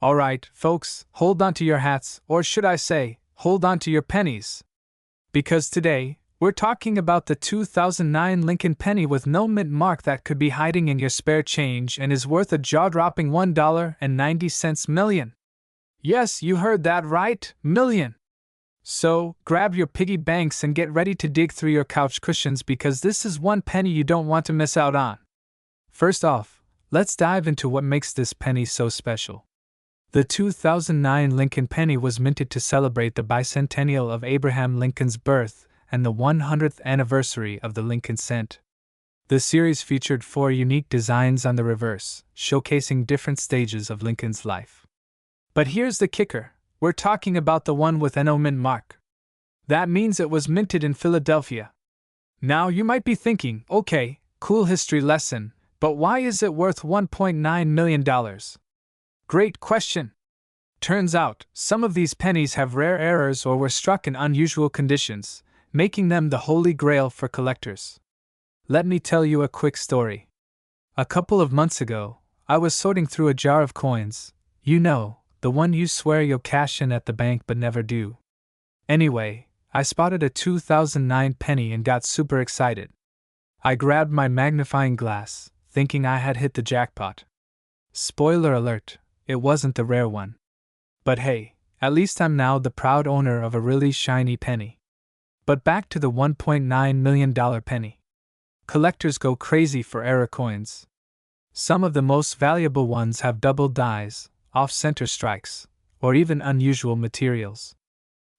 Alright, folks, hold on to your hats, or should I say, hold on to your pennies. Because today, we're talking about the 2009 Lincoln penny with no mint mark that could be hiding in your spare change and is worth a jaw-dropping $1.90 million. Yes, you heard that right, million. So, grab your piggy banks and get ready to dig through your couch cushions because this is one penny you don't want to miss out on. First off, let's dive into what makes this penny so special. The 2009 Lincoln penny was minted to celebrate the bicentennial of Abraham Lincoln's birth and the 100th anniversary of the Lincoln cent. The series featured 4 unique designs on the reverse, showcasing different stages of Lincoln's life. But here's the kicker. We're talking about the one with no mint mark. That means it was minted in Philadelphia. Now you might be thinking, okay, cool history lesson, but why is it worth $1.9 million? Great question. Turns out, some of these pennies have rare errors or were struck in unusual conditions, making them the holy grail for collectors. Let me tell you a quick story. A couple of months ago, I was sorting through a jar of coins, the one you swear you'll cash in at the bank but never do. Anyway, I spotted a 2009 penny and got super excited. I grabbed my magnifying glass, thinking I had hit the jackpot. Spoiler alert, it wasn't the rare one. But hey, at least I'm now the proud owner of a really shiny penny. But back to the $1.9 million penny. Collectors go crazy for error coins. Some of the most valuable ones have double dies, off-center strikes, or even unusual materials.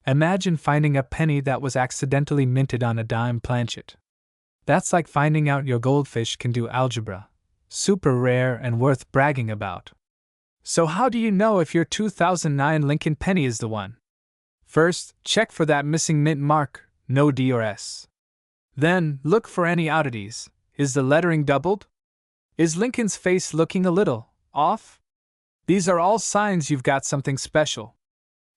Imagine finding a penny that was accidentally minted on a dime planchet. That's like finding out your goldfish can do algebra. Super rare and worth bragging about. So how do you know if your 2009 Lincoln penny is the one? First, check for that missing mint mark, no D or S. Then, look for any oddities. Is the lettering doubled? Is Lincoln's face looking a little off? These are all signs you've got something special.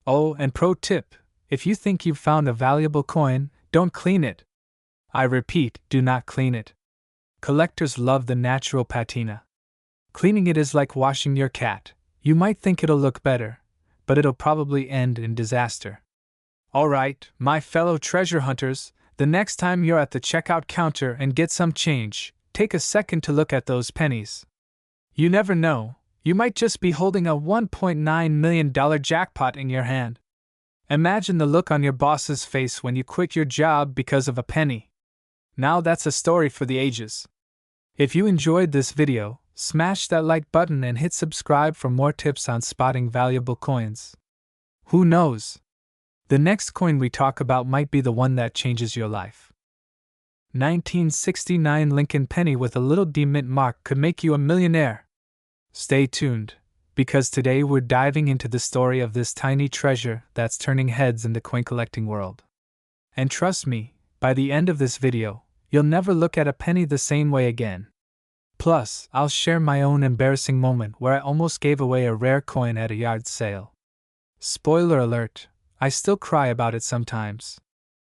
Oh, and pro tip, if you think you've found a valuable coin, don't clean it. I repeat, do not clean it. Collectors love the natural patina. Cleaning it is like washing your cat. You might think it'll look better, but it'll probably end in disaster. Alright, my fellow treasure hunters, the next time you're at the checkout counter and get some change, take a second to look at those pennies. You never know, you might just be holding a $1.9 million jackpot in your hand. Imagine the look on your boss's face when you quit your job because of a penny. Now that's a story for the ages. If you enjoyed this video, smash that like button and hit subscribe for more tips on spotting valuable coins. Who knows? The next coin we talk about might be the one that changes your life. 1969 Lincoln penny with a little D mint mark could make you a millionaire. Stay tuned, because today we're diving into the story of this tiny treasure that's turning heads in the coin collecting world. And trust me, by the end of this video, you'll never look at a penny the same way again. Plus, I'll share my own embarrassing moment where I almost gave away a rare coin at a yard sale. Spoiler alert, I still cry about it sometimes.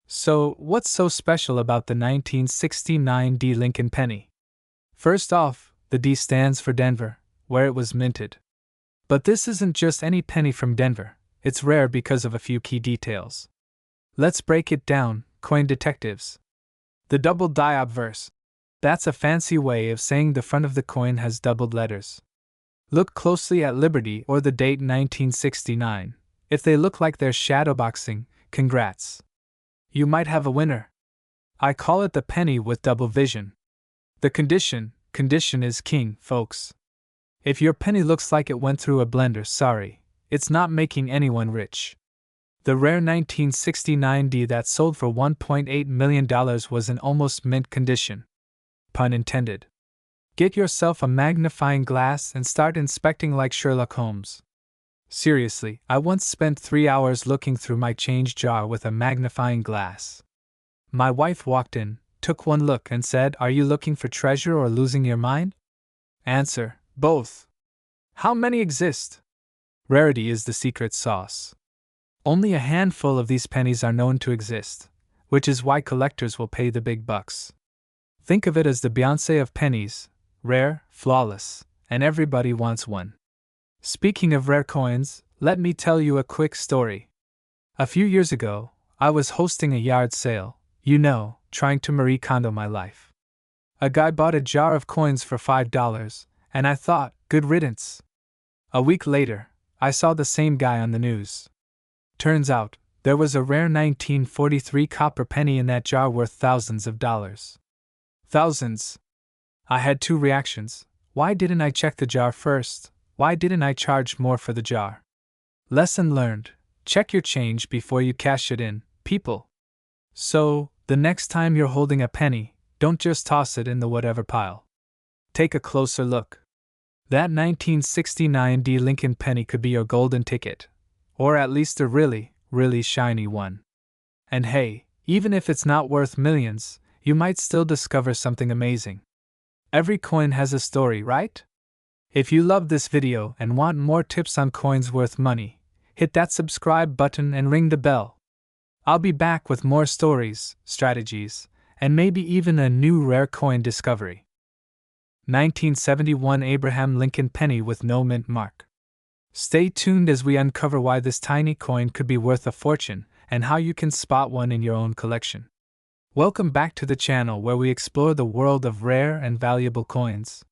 So, what's so special about the 1969 D Lincoln penny? First off, the D stands for Denver, where it was minted. But this isn't just any penny from Denver, it's rare because of a few key details. Let's break it down, coin detectives. The double die obverse. That's a fancy way of saying the front of the coin has doubled letters. Look closely at Liberty or the date 1969. If they look like they're shadowboxing, congrats. You might have a winner. I call it the penny with double vision. The condition is king, folks. If your penny looks like it went through a blender, sorry, it's not making anyone rich. The rare 1969 D that sold for $1.8 million was in almost mint condition. Pun intended. Get yourself a magnifying glass and start inspecting like Sherlock Holmes. Seriously, I once spent 3 hours looking through my change jar with a magnifying glass. My wife walked in, took one look and said, "Are you looking for treasure or losing your mind?" Answer: both. How many exist? Rarity is the secret sauce. Only a handful of these pennies are known to exist, which is why collectors will pay the big bucks. Think of it as the Beyoncé of pennies, rare, flawless, and everybody wants one. Speaking of rare coins, let me tell you a quick story. A few years ago, I was hosting a yard sale, trying to Marie Kondo my life. A guy bought a jar of coins for $5, and I thought, good riddance. A week later, I saw the same guy on the news. Turns out, there was a rare 1943 copper penny in that jar worth thousands of dollars. Thousands! I had two reactions. Why didn't I check the jar first? Why didn't I charge more for the jar? Lesson learned: check your change before you cash it in, people. So, the next time you're holding a penny, don't just toss it in the whatever pile. Take a closer look. That 1969 D. Lincoln penny could be your golden ticket. Or at least a really, really shiny one. And hey, even if it's not worth millions, you might still discover something amazing. Every coin has a story, right? If you love this video and want more tips on coins worth money, hit that subscribe button and ring the bell. I'll be back with more stories, strategies, and maybe even a new rare coin discovery. 1971 Abraham Lincoln penny with no mint mark. Stay tuned as we uncover why this tiny coin could be worth a fortune and how you can spot one in your own collection. Welcome back to the channel where we explore the world of rare and valuable coins.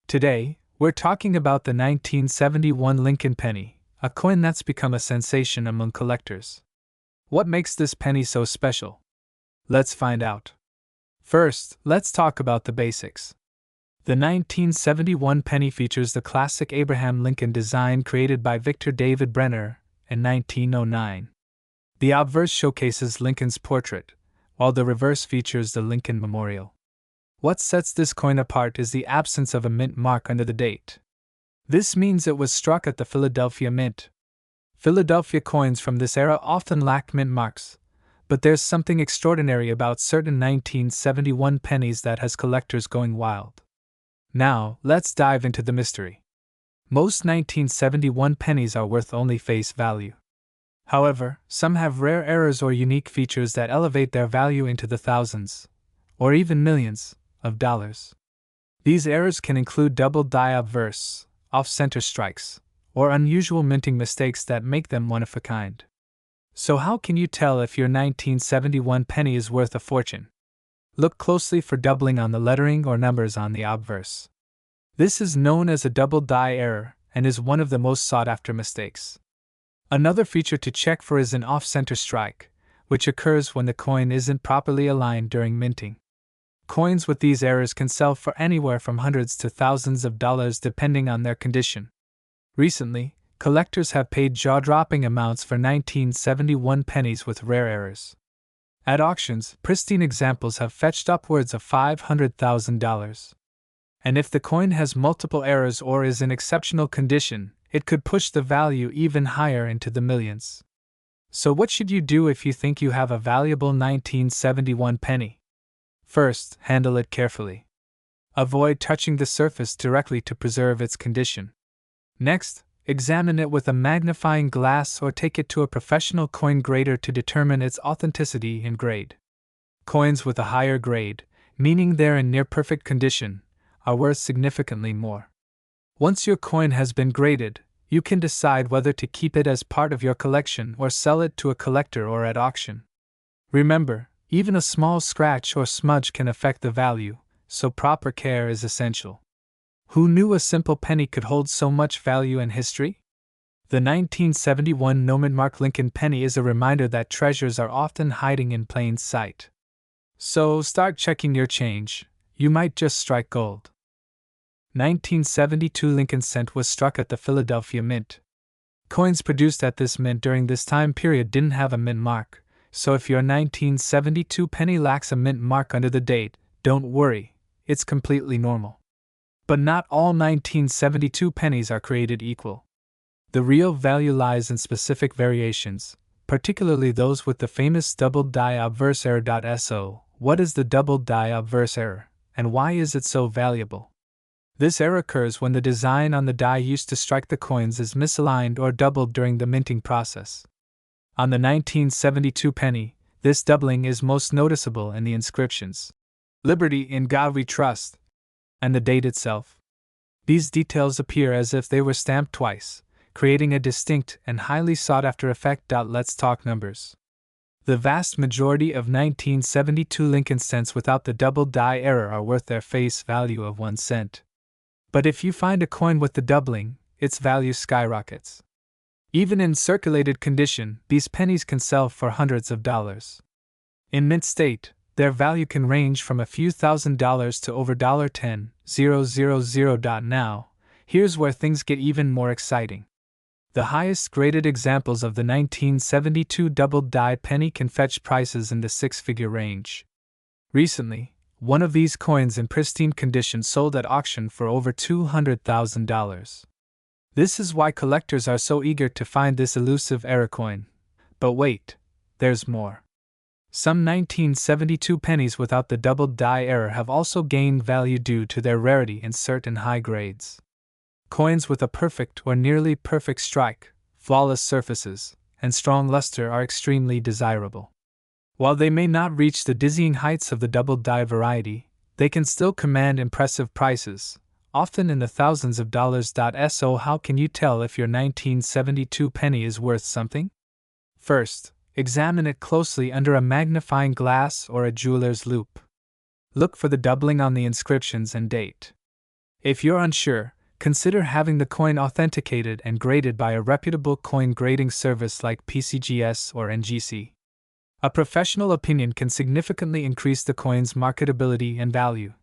Today, we're talking about the 1971 Lincoln penny, a coin that's become a sensation among collectors. What makes this penny so special? Let's find out. First, let's talk about the basics. The 1971 penny features the classic Abraham Lincoln design created by Victor David Brenner in 1909. The obverse showcases Lincoln's portrait, while the reverse features the Lincoln Memorial. What sets this coin apart is the absence of a mint mark under the date. This means it was struck at the Philadelphia Mint. Philadelphia coins from this era often lack mint marks, but there's something extraordinary about certain 1971 pennies that has collectors going wild. Now, let's dive into the mystery. Most 1971 pennies are worth only face value. However, some have rare errors or unique features that elevate their value into the thousands, or even millions, of dollars. These errors can include double die obverse, off-center strikes, or unusual minting mistakes that make them one of a kind. So how can you tell if your 1971 penny is worth a fortune? Look closely for doubling on the lettering or numbers on the obverse. This is known as a double die error and is one of the most sought-after mistakes. Another feature to check for is an off-center strike, which occurs when the coin isn't properly aligned during minting. Coins with these errors can sell for anywhere from hundreds to thousands of dollars depending on their condition. Recently, collectors have paid jaw-dropping amounts for 1971 pennies with rare errors. At auctions, pristine examples have fetched upwards of $500,000. And if the coin has multiple errors or is in exceptional condition, it could push the value even higher into the millions. So what should you do if you think you have a valuable 1971 penny? First, handle it carefully. Avoid touching the surface directly to preserve its condition. Next, examine it with a magnifying glass or take it to a professional coin grader to determine its authenticity and grade. Coins with a higher grade, meaning they're in near-perfect condition, are worth significantly more. Once your coin has been graded, you can decide whether to keep it as part of your collection or sell it to a collector or at auction. Remember, even a small scratch or smudge can affect the value, so proper care is essential. Who knew a simple penny could hold so much value and history? The 1971 no mint mark Lincoln penny is a reminder that treasures are often hiding in plain sight. So start checking your change, you might just strike gold. 1972 Lincoln cent was struck at the Philadelphia Mint. Coins produced at this mint during this time period didn't have a mint mark, so if your 1972 penny lacks a mint mark under the date, don't worry, it's completely normal. But not all 1972 pennies are created equal. The real value lies in specific variations, particularly those with the famous double die obverse error. So, what is the double die obverse error, and why is it so valuable? This error occurs when the design on the die used to strike the coins is misaligned or doubled during the minting process. On the 1972 penny, this doubling is most noticeable in the inscriptions, "Liberty in God We Trust," and the date itself. These details appear as if they were stamped twice, creating a distinct and highly sought-after effect. Let's talk numbers. The vast majority of 1972 Lincoln cents without the double die error are worth their face value of 1 cent. But if you find a coin with the doubling, its value skyrockets. Even in circulated condition, these pennies can sell for hundreds of dollars. In mint state, their value can range from a few $1,000s to over $10,000. Now, here's where things get even more exciting. The highest graded examples of the 1972 double-die penny can fetch prices in the six-figure range. Recently, one of these coins in pristine condition sold at auction for over $200,000. This is why collectors are so eager to find this elusive error coin. But wait, there's more. Some 1972 pennies without the double die error have also gained value due to their rarity in certain high grades. Coins with a perfect or nearly perfect strike, flawless surfaces, and strong luster are extremely desirable. While they may not reach the dizzying heights of the double die variety, they can still command impressive prices, often in the thousands of dollars. So how can you tell if your 1972 penny is worth something? First, examine it closely under a magnifying glass or a jeweler's loupe. Look for the doubling on the inscriptions and date. If you're unsure, consider having the coin authenticated and graded by a reputable coin grading service like PCGS or NGC. A professional opinion can significantly increase the coin's marketability and value.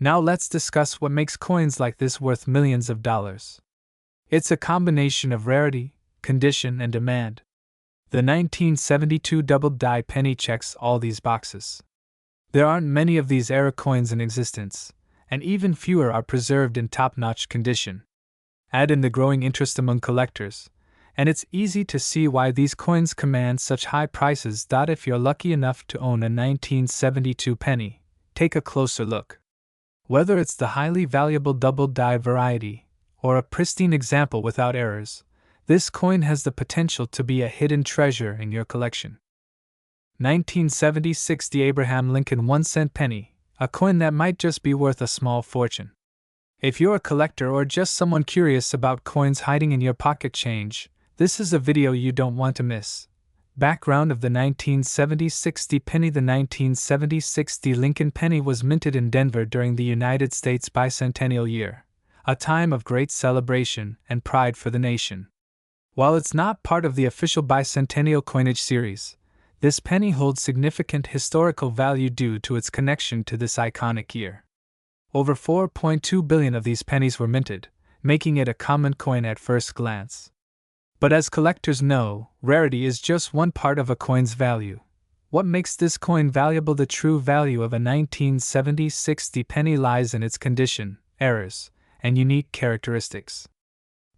Now let's discuss what makes coins like this worth millions of dollars. It's a combination of rarity, condition, and demand. The 1972 double-die penny checks all these boxes. There aren't many of these error coins in existence, and even fewer are preserved in top-notch condition. Add in the growing interest among collectors, and it's easy to see why these coins command such high prices. If you're lucky enough to own a 1972 penny, take a closer look. Whether it's the highly valuable double-die variety, or a pristine example without errors, this coin has the potential to be a hidden treasure in your collection. 1976 The Abraham Lincoln 1-cent penny, a coin that might just be worth a small fortune. If you're a collector or just someone curious about coins hiding in your pocket change, this is a video you don't want to miss. Background of the 1976 penny. The 1976 Lincoln penny was minted in Denver during the United States bicentennial year, a time of great celebration and pride for the nation. While it's not part of the official bicentennial coinage series, this penny holds significant historical value due to its connection to this iconic year. Over 4.2 billion of these pennies were minted, making it a common coin at first glance. But as collectors know, rarity is just one part of a coin's value. What makes this coin valuable? The true value of a 1976 penny lies in its condition, errors, and unique characteristics.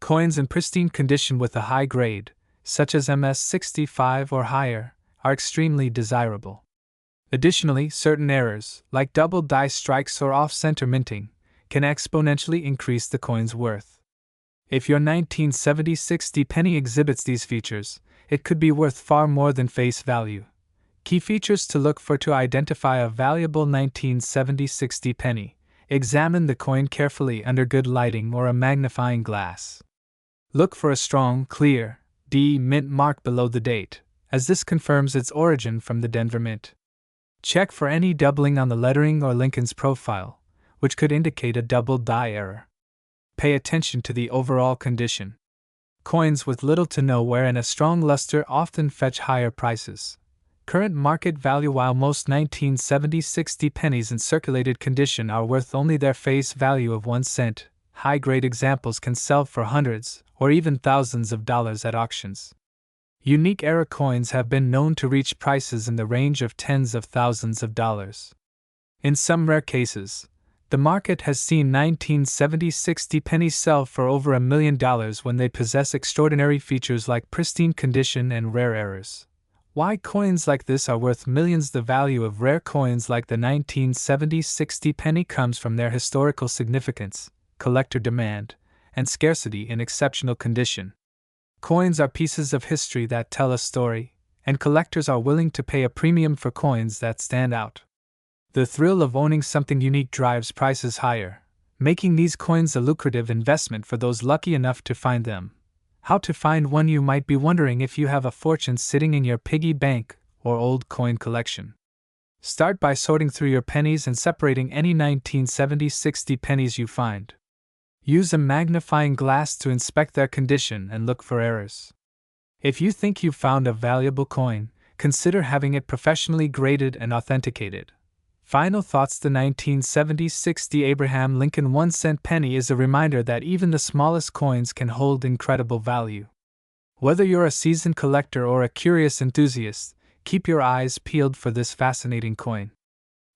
Coins in pristine condition with a high grade, such as MS65 or higher, are extremely desirable. Additionally, certain errors, like double die strikes or off-center minting, can exponentially increase the coin's worth. If your 1976 penny exhibits these features, it could be worth far more than face value. Key features to look for to identify a valuable 1976 penny: examine the coin carefully under good lighting or a magnifying glass. Look for a strong, clear D mint mark below the date, as this confirms its origin from the Denver Mint. Check for any doubling on the lettering or Lincoln's profile, which could indicate a double die error. Pay attention to the overall condition. Coins with little to no wear and a strong luster often fetch higher prices. Current market value. While most 1976 pennies in circulated condition are worth only their face value of 1 cent, high-grade examples can sell for hundreds or even thousands of dollars at auctions. Unique error coins have been known to reach prices in the range of tens of thousands of dollars. In some rare cases, the market has seen 1976 pennies sell for over $1 million when they possess extraordinary features like pristine condition and rare errors. Why coins like this are worth millions? The value of rare coins like the 1976 penny comes from their historical significance, collector demand, and scarcity in exceptional condition. Coins are pieces of history that tell a story, and collectors are willing to pay a premium for coins that stand out. The thrill of owning something unique drives prices higher, making these coins a lucrative investment for those lucky enough to find them. How to find one? You might be wondering if you have a fortune sitting in your piggy bank or old coin collection. Start by sorting through your pennies and separating any 1970-60 pennies you find. Use a magnifying glass to inspect their condition and look for errors. If you think you've found a valuable coin, consider having it professionally graded and authenticated. Final thoughts: the 1970-60 Abraham Lincoln 1-cent penny is a reminder that even the smallest coins can hold incredible value. Whether you're a seasoned collector or a curious enthusiast, keep your eyes peeled for this fascinating coin.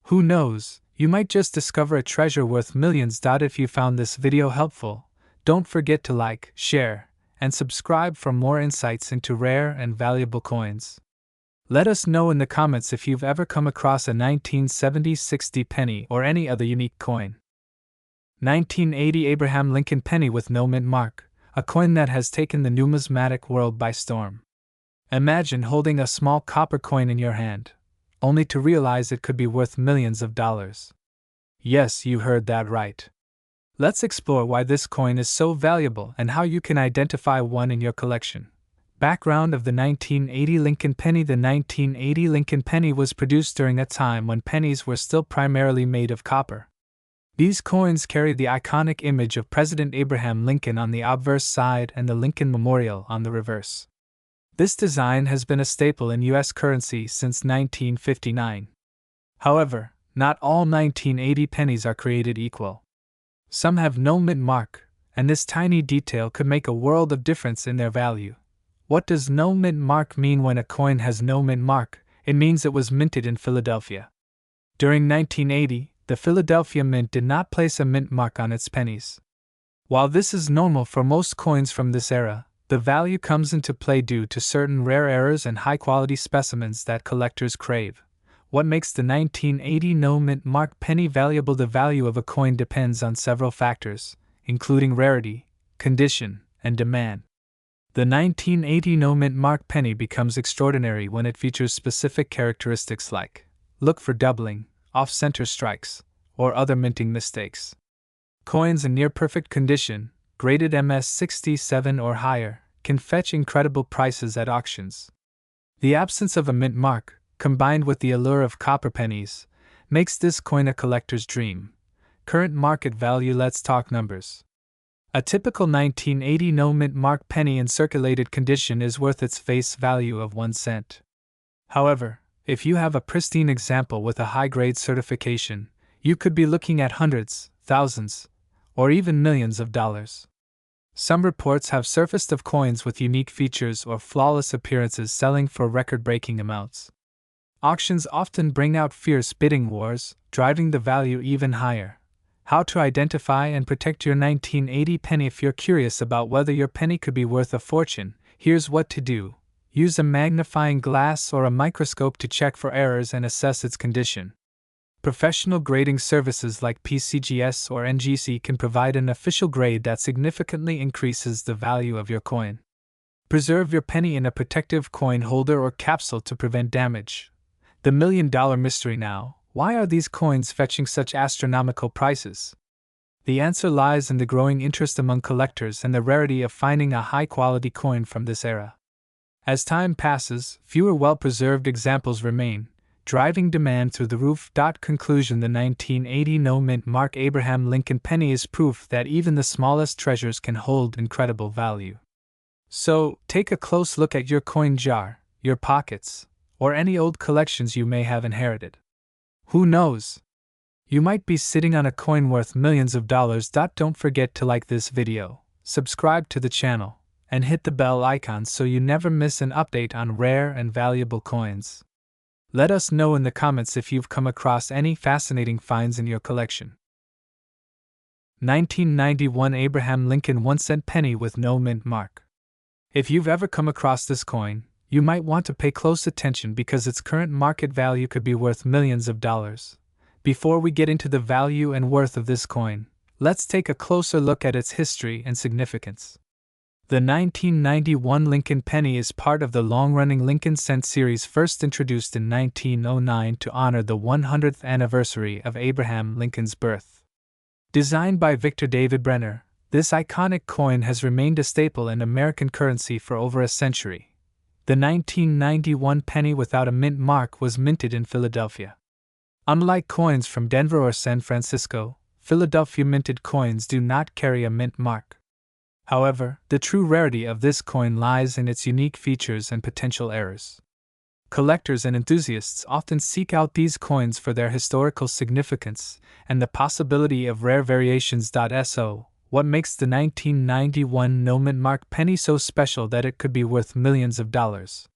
Who knows, you might just discover a treasure worth millions. If you found this video helpful, don't forget to like, share, and subscribe for more insights into rare and valuable coins. Let us know in the comments if you've ever come across a 1970-60 penny or any other unique coin. 1980 Abraham Lincoln penny with no mint mark, a coin that has taken the numismatic world by storm. Imagine holding a small copper coin in your hand, only to realize it could be worth millions of dollars. Yes, you heard that right. Let's explore why this coin is so valuable and how you can identify one in your collection. Background of the 1980 Lincoln penny. The 1980 Lincoln penny was produced during a time when pennies were still primarily made of copper. These coins carry the iconic image of President Abraham Lincoln on the obverse side and the Lincoln Memorial on the reverse. This design has been a staple in U.S. currency since 1959. However, not all 1980 pennies are created equal. Some have no mint mark, and this tiny detail could make a world of difference in their value. What does no mint mark mean? When a coin has no mint mark, it means it was minted in Philadelphia. During 1980, the Philadelphia Mint did not place a mint mark on its pennies. While this is normal for most coins from this era, the value comes into play due to certain rare errors and high-quality specimens that collectors crave. What makes the 1980 no mint mark penny valuable? The value of a coin depends on several factors, including rarity, condition, and demand. The 1980 no mint mark penny becomes extraordinary when it features specific characteristics like look for doubling, off-center strikes, or other minting mistakes. Coins in near-perfect condition, graded MS-67 or higher, can fetch incredible prices at auctions. The absence of a mint mark, combined with the allure of copper pennies, makes this coin a collector's dream. Current market value. Let's talk numbers. A typical 1980 no mint mark penny in circulated condition is worth its face value of 1 cent. However, if you have a pristine example with a high-grade certification, you could be looking at hundreds, thousands, or even millions of dollars. Some reports have surfaced of coins with unique features or flawless appearances selling for record-breaking amounts. Auctions often bring out fierce bidding wars, driving the value even higher. How to identify and protect your 1980 penny. If you're curious about whether your penny could be worth a fortune, here's what to do. Use a magnifying glass or a microscope to check for errors and assess its condition. Professional grading services like PCGS or NGC can provide an official grade that significantly increases the value of your coin. Preserve your penny in a protective coin holder or capsule to prevent damage. The million-dollar mystery now: why are these coins fetching such astronomical prices? The answer lies in the growing interest among collectors and the rarity of finding a high-quality coin from this era. As time passes, fewer well-preserved examples remain, driving demand through the roof. Conclusion: the 1980 no mint mark Abraham Lincoln penny is proof that even the smallest treasures can hold incredible value. So, take a close look at your coin jar, your pockets, or any old collections you may have inherited. Who knows? You might be sitting on a coin worth millions of dollars. Don't forget to like this video, subscribe to the channel, and hit the bell icon so you never miss an update on rare and valuable coins. Let us know in the comments if you've come across any fascinating finds in your collection. 1991 Abraham Lincoln 1-cent penny with no mint mark. If you've ever come across this coin, you might want to pay close attention because its current market value could be worth millions of dollars. Before we get into the value and worth of this coin, let's take a closer look at its history and significance. The 1991 Lincoln penny is part of the long-running Lincoln cent series, first introduced in 1909 to honor the 100th anniversary of Abraham Lincoln's birth. Designed by Victor David Brenner, this iconic coin has remained a staple in American currency for over a century. The 1991 penny without a mint mark was minted in Philadelphia. Unlike coins from Denver or San Francisco, Philadelphia minted coins do not carry a mint mark. However, the true rarity of this coin lies in its unique features and potential errors. Collectors and enthusiasts often seek out these coins for their historical significance and the possibility of rare variations. So, what makes the 1991 no mint mark penny so special that it could be worth millions of dollars?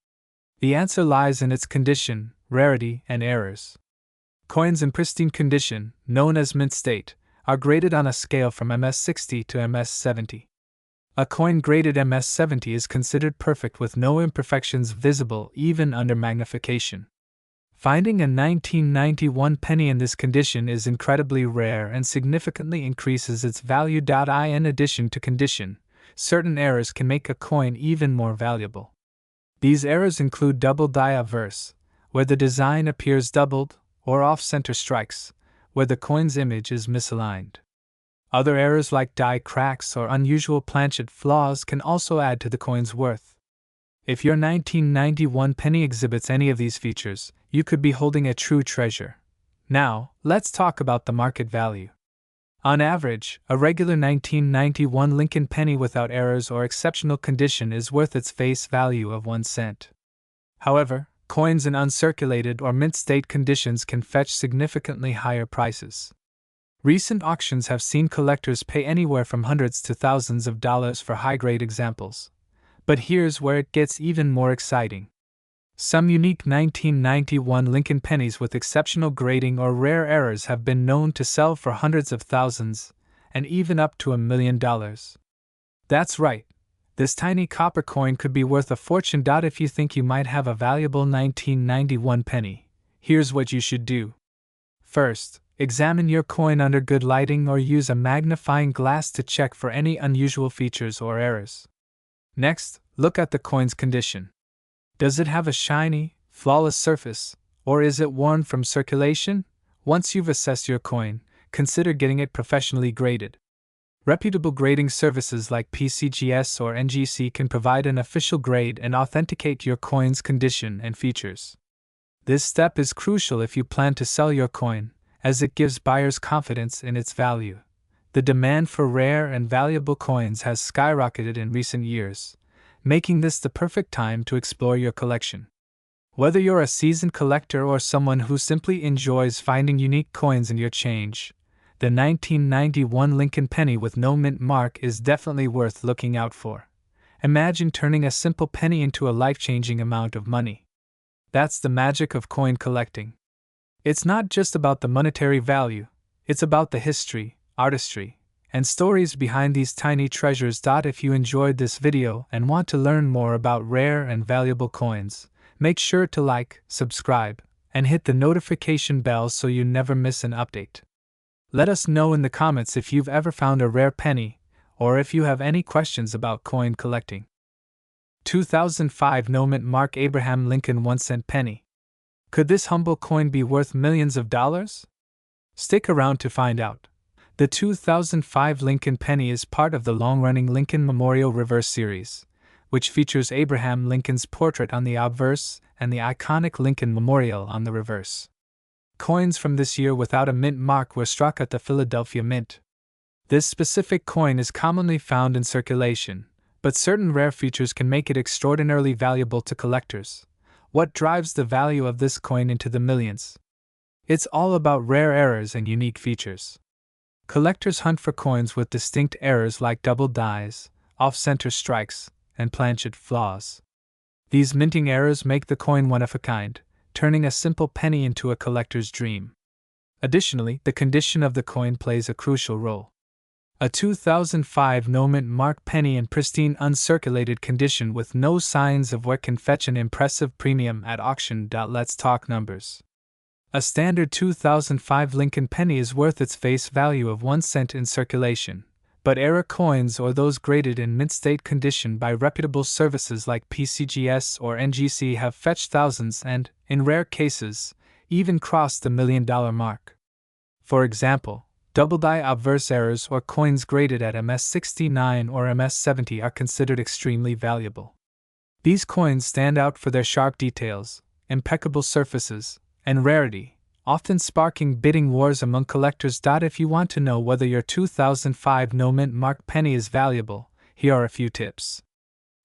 The answer lies in its condition, rarity, and errors. Coins in pristine condition, known as mint state, are graded on a scale from MS60 to MS70. A coin graded MS70 is considered perfect with no imperfections visible even under magnification. Finding a 1991 penny in this condition is incredibly rare and significantly increases its value. In addition to condition, certain errors can make a coin even more valuable. These errors include double die averse, where the design appears doubled, or off-center strikes, where the coin's image is misaligned. Other errors like die cracks or unusual planchet flaws can also add to the coin's worth. If your 1991 penny exhibits any of these features, you could be holding a true treasure. Now, let's talk about the market value. On average, a regular 1991 Lincoln penny without errors or exceptional condition is worth its face value of 1 cent. However, coins in uncirculated or mint state conditions can fetch significantly higher prices. Recent auctions have seen collectors pay anywhere from hundreds to thousands of dollars for high-grade examples. But here's where it gets even more exciting. Some unique 1991 Lincoln pennies with exceptional grading or rare errors have been known to sell for hundreds of thousands, and even up to $1 million. That's right. This tiny copper coin could be worth a fortune. If you think you might have a valuable 1991 penny, here's what you should do. First, examine your coin under good lighting or use a magnifying glass to check for any unusual features or errors. Next, look at the coin's condition. Does it have a shiny, flawless surface, or is it worn from circulation? Once you've assessed your coin, consider getting it professionally graded. Reputable grading services like PCGS or NGC can provide an official grade and authenticate your coin's condition and features. This step is crucial if you plan to sell your coin, as it gives buyers confidence in its value. The demand for rare and valuable coins has skyrocketed in recent years, making this the perfect time to explore your collection. Whether you're a seasoned collector or someone who simply enjoys finding unique coins in your change, the 1991 Lincoln penny with no mint mark is definitely worth looking out for. Imagine turning a simple penny into a life-changing amount of money. That's the magic of coin collecting. It's not just about the monetary value, it's about the history, artistry, and stories behind these tiny treasures. If you enjoyed this video and want to learn more about rare and valuable coins, make sure to like, subscribe, and hit the notification bell so you never miss an update. Let us know in the comments if you've ever found a rare penny, or if you have any questions about coin collecting. 2005 no mint mark Abraham Lincoln 1-cent penny. Could this humble coin be worth millions of dollars? Stick around to find out. The 2005 Lincoln penny is part of the long-running Lincoln Memorial Reverse series, which features Abraham Lincoln's portrait on the obverse and the iconic Lincoln Memorial on the reverse. Coins from this year without a mint mark were struck at the Philadelphia Mint. This specific coin is commonly found in circulation, but certain rare features can make it extraordinarily valuable to collectors. What drives the value of this coin into the millions? It's all about rare errors and unique features. Collectors hunt for coins with distinct errors like double dies, off-center strikes, and planchet flaws. These minting errors make the coin one of a kind, turning a simple penny into a collector's dream. Additionally, the condition of the coin plays a crucial role. A 2005 no mint mark penny in pristine uncirculated condition with no signs of wear can fetch an impressive premium at auction. Let's talk numbers. A standard 2005 Lincoln penny is worth its face value of 1 cent in circulation, but error coins or those graded in mint state condition by reputable services like PCGS or NGC have fetched thousands and, in rare cases, even crossed the $1 million mark. For example, Double die obverse errors or coins graded at MS69 or MS70 are considered extremely valuable. These coins stand out for their sharp details, impeccable surfaces, and rarity, often sparking bidding wars among collectors. If you want to know whether your 2005 no mint mark penny is valuable, here are a few tips.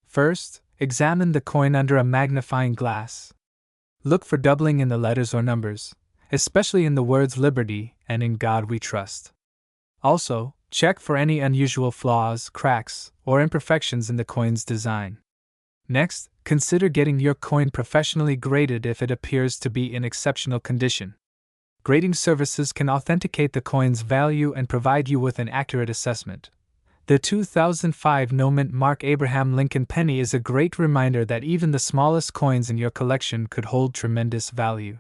First, examine the coin under a magnifying glass. Look for doubling in the letters or numbers, especially in the words Liberty and In God We Trust. Also, check for any unusual flaws, cracks, or imperfections in the coin's design. Next, consider getting your coin professionally graded if it appears to be in exceptional condition. Grading services can authenticate the coin's value and provide you with an accurate assessment. The 2005 no mint mark Abraham Lincoln penny is a great reminder that even the smallest coins in your collection could hold tremendous value.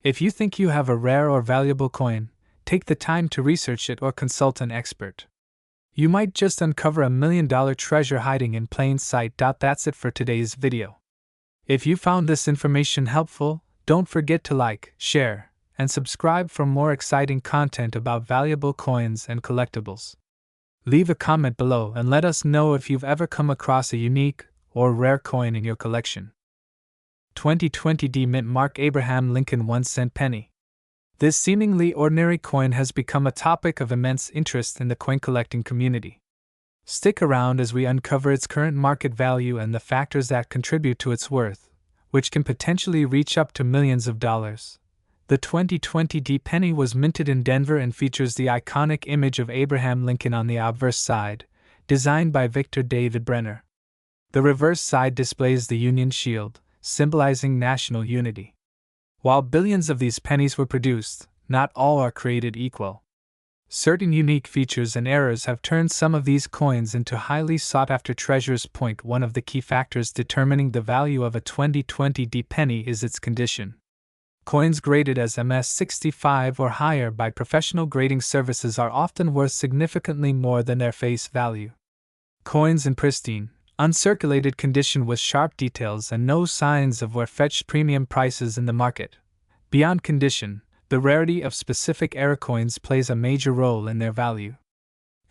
If you think you have a rare or valuable coin, take the time to research it or consult an expert. You might just uncover $1 million treasure hiding in plain sight. That's it for today's video. If you found this information helpful, don't forget to like, share, and subscribe for more exciting content about valuable coins and collectibles. Leave a comment below and let us know if you've ever come across a unique or rare coin in your collection. 2020 D Mint Mark Abraham Lincoln 1-cent penny. This seemingly ordinary coin has become a topic of immense interest in the coin collecting community. Stick around as we uncover its current market value and the factors that contribute to its worth, which can potentially reach up to millions of dollars. The 2020 D penny was minted in Denver and features the iconic image of Abraham Lincoln on the obverse side, designed by Victor David Brenner. The reverse side displays the Union Shield, symbolizing national unity. While billions of these pennies were produced, not all are created equal. Certain unique features and errors have turned some of these coins into highly sought-after treasures. One of the key factors determining the value of a 2020 D penny is its condition. Coins graded as MS65 or higher by professional grading services are often worth significantly more than their face value. Coins in pristine, uncirculated condition with sharp details and no signs of wear fetch premium prices in the market. Beyond condition, the rarity of specific error coins plays a major role in their value.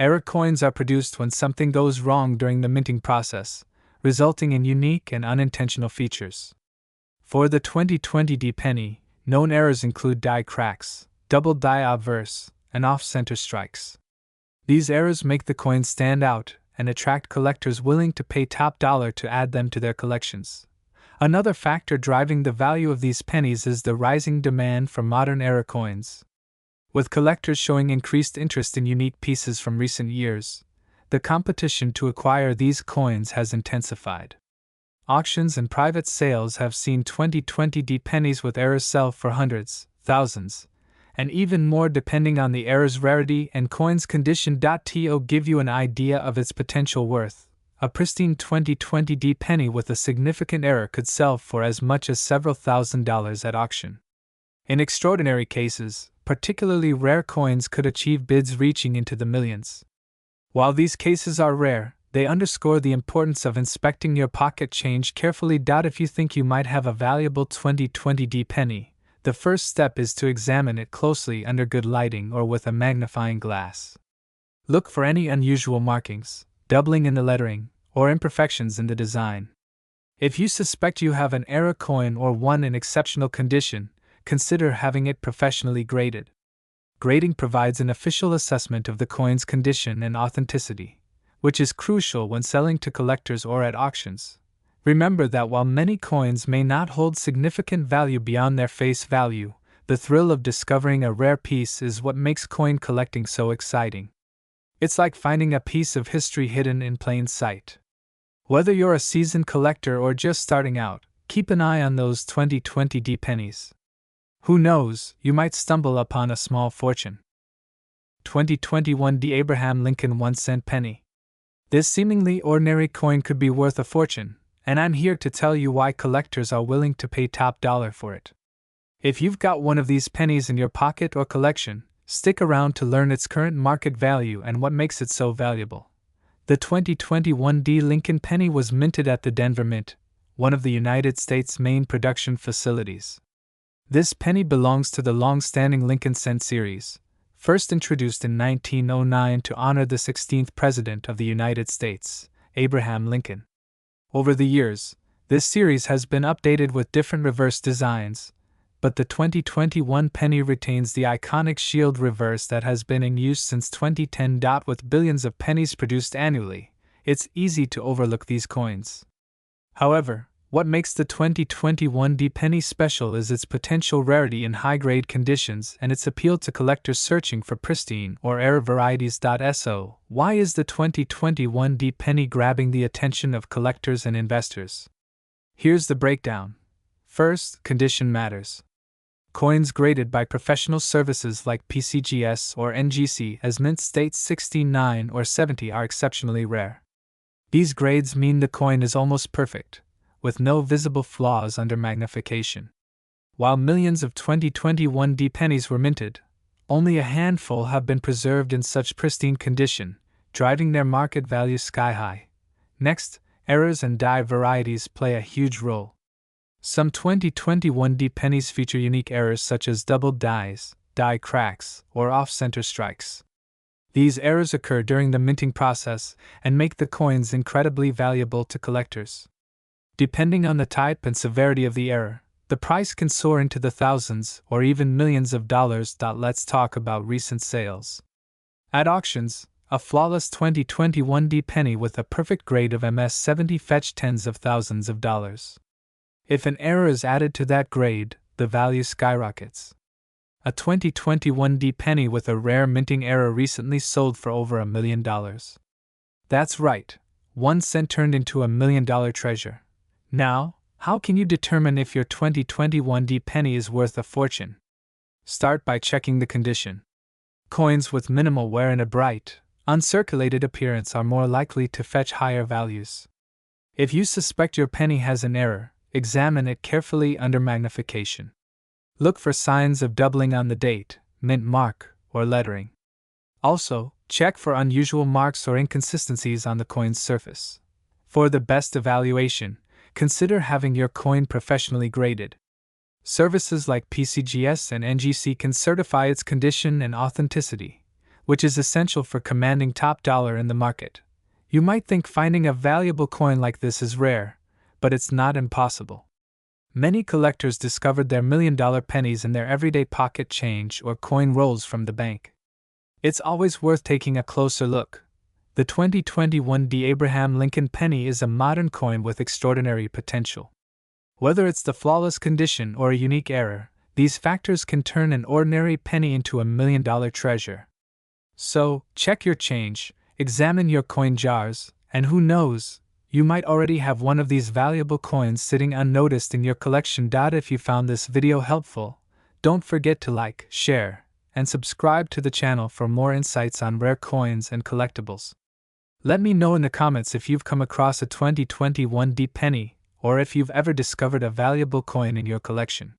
Error coins are produced when something goes wrong during the minting process, resulting in unique and unintentional features. For the 2020 D penny, known errors include die cracks, double die obverse, and off-center strikes. These errors make the coin stand out and attract collectors willing to pay top dollar to add them to their collections. Another factor driving the value of these pennies is the rising demand for modern era coins. With collectors showing increased interest in unique pieces from recent years, the competition to acquire these coins has intensified. Auctions and private sales have seen 2020 D pennies with errors sell for hundreds, thousands, and even more depending on the error's rarity and coin's condition. To give you an idea of its potential worth, a pristine 2020 D penny with a significant error could sell for as much as several $1,000s at auction. In extraordinary cases, particularly rare coins could achieve bids reaching into the millions. While these cases are rare, they underscore the importance of inspecting your pocket change carefully. If you think you might have a valuable 2020 D penny, the first step is to examine it closely under good lighting or with a magnifying glass. Look for any unusual markings, doubling in the lettering, or imperfections in the design. If you suspect you have an error coin or one in exceptional condition, consider having it professionally graded. Grading provides an official assessment of the coin's condition and authenticity, which is crucial when selling to collectors or at auctions. Remember that while many coins may not hold significant value beyond their face value, the thrill of discovering a rare piece is what makes coin collecting so exciting. It's like finding a piece of history hidden in plain sight. Whether you're a seasoned collector or just starting out, keep an eye on those 2020 D pennies. Who knows, you might stumble upon a small fortune. 2021 D Abraham Lincoln 1-cent penny. This seemingly ordinary coin could be worth a fortune, and I'm here to tell you why collectors are willing to pay top dollar for it. If you've got one of these pennies in your pocket or collection, stick around to learn its current market value and what makes it so valuable. The 2021 D Lincoln penny was minted at the Denver Mint, one of the United States' main production facilities. This penny belongs to the long-standing Lincoln Cent series, first introduced in 1909 to honor the 16th President of the United States, Abraham Lincoln. Over the years, this series has been updated with different reverse designs, but the 2021 penny retains the iconic shield reverse that has been in use since 2010. With billions of pennies produced annually, it's easy to overlook these coins. However, what makes the 2021 D penny special is its potential rarity in high-grade conditions and its appeal to collectors searching for pristine or rare varieties. So, why is the 2021 D penny grabbing the attention of collectors and investors? Here's the breakdown. First, condition matters. Coins graded by professional services like PCGS or NGC as mint state 69 or 70 are exceptionally rare. These grades mean the coin is almost perfect, with no visible flaws under magnification. While millions of 2021 D pennies were minted, only a handful have been preserved in such pristine condition, driving their market value sky high. Next, errors and die varieties play a huge role. Some 2021 D pennies feature unique errors such as doubled dies, die cracks, or off-center strikes. These errors occur during the minting process and make the coins incredibly valuable to collectors. Depending on the type and severity of the error, the price can soar into the thousands or even millions of dollars. Let's talk about recent sales. At auctions, a flawless 2021 D penny with a perfect grade of MS-70 fetched tens of thousands of dollars. If an error is added to that grade, the value skyrockets. A 2021 D penny with a rare minting error recently sold for over $1 million. That's right, 1 cent turned into $1 million treasure. Now, how can you determine if your 2021 D penny is worth a fortune? Start by checking the condition. Coins with minimal wear and a bright, uncirculated appearance are more likely to fetch higher values. If you suspect your penny has an error, examine it carefully under magnification. Look for signs of doubling on the date, mint mark, or lettering. Also, check for unusual marks or inconsistencies on the coin's surface. For the best evaluation, consider having your coin professionally graded. Services like PCGS and NGC can certify its condition and authenticity, which is essential for commanding top dollar in the market. You might think finding a valuable coin like this is rare, but it's not impossible. Many collectors discovered their $1 million pennies in their everyday pocket change or coin rolls from the bank. It's always worth taking a closer look. The 2021 D Abraham Lincoln penny is a modern coin with extraordinary potential. Whether it's the flawless condition or a unique error, these factors can turn an ordinary penny into $1 million treasure. So, check your change, examine your coin jars, and who knows, you might already have one of these valuable coins sitting unnoticed in your collection. If you found this video helpful, don't forget to like, share, and subscribe to the channel for more insights on rare coins and collectibles. Let me know in the comments if you've come across a 2021 D penny, or if you've ever discovered a valuable coin in your collection.